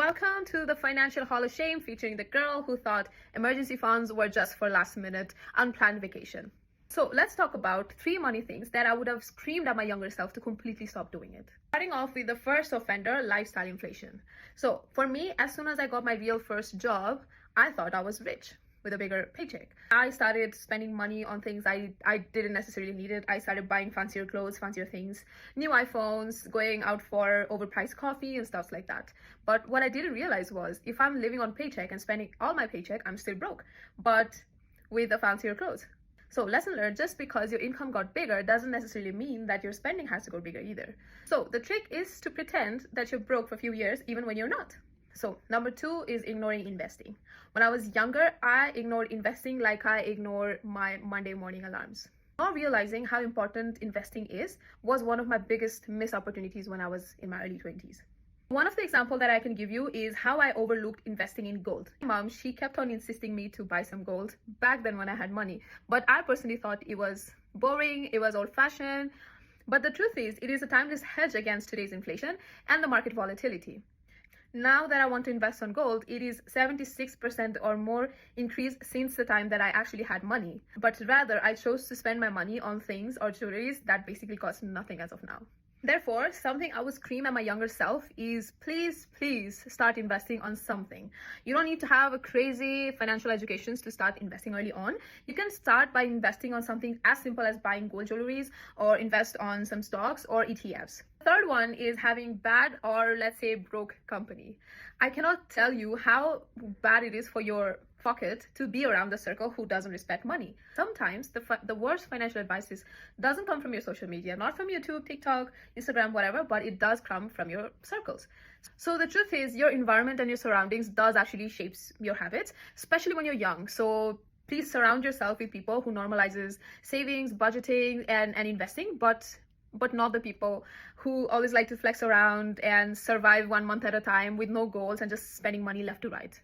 Welcome to the Financial Hall of Shame, featuring the girl who thought emergency funds were just for last minute, unplanned vacation. So let's talk about 3 money things that I would have screamed at my younger self to completely stop doing it. Starting off with the first offender, lifestyle inflation. So for me, as soon as I got my real first job, I thought I was rich with a bigger paycheck. I started spending money on things I didn't necessarily need it. I started buying fancier clothes, fancier things, new iPhones, going out for overpriced coffee and stuff like that. But what I didn't realize was if I'm living on paycheck and spending all my paycheck, I'm still broke, but with the fancier clothes. So lesson learned, just because your income got bigger doesn't necessarily mean that your spending has to go bigger either. So the trick is to pretend that you're broke for a few years even when you're not. So number 2 is ignoring investing. When I was younger, I ignored investing like I ignore my Monday morning alarms. Not realizing how important investing is was one of my biggest missed opportunities when I was in my early 20s. One of the examples that I can give you is how I overlooked investing in gold. My mom, she kept on insisting me to buy some gold back then when I had money, but I personally thought it was boring, it was old-fashioned. But the truth is, it is a timeless hedge against today's inflation and the market volatility. Now that I want to invest on gold, it is 76% or more increase since the time that I actually had money. But rather, I chose to spend my money on things or jewelries that basically cost nothing as of now. Therefore, something I would scream at my younger self is please start investing on something. You don't need to have a crazy financial education to start investing early on. You can start by investing on something as simple as buying gold jewelries or invest on some stocks or ETFs. Third one is having bad or let's say broke company. I cannot tell you how bad it is for your pocket to be around the circle who doesn't respect money. Sometimes the worst financial advice doesn't come from your social media, not from YouTube, TikTok, Instagram, whatever, but it does come from your circles. So the truth is your environment and your surroundings does actually shapes your habits, especially when you're young. So please surround yourself with people who normalizes savings, budgeting, and investing, but not the people who always like to flex around and survive 1 month at a time with no goals and just spending money left to right.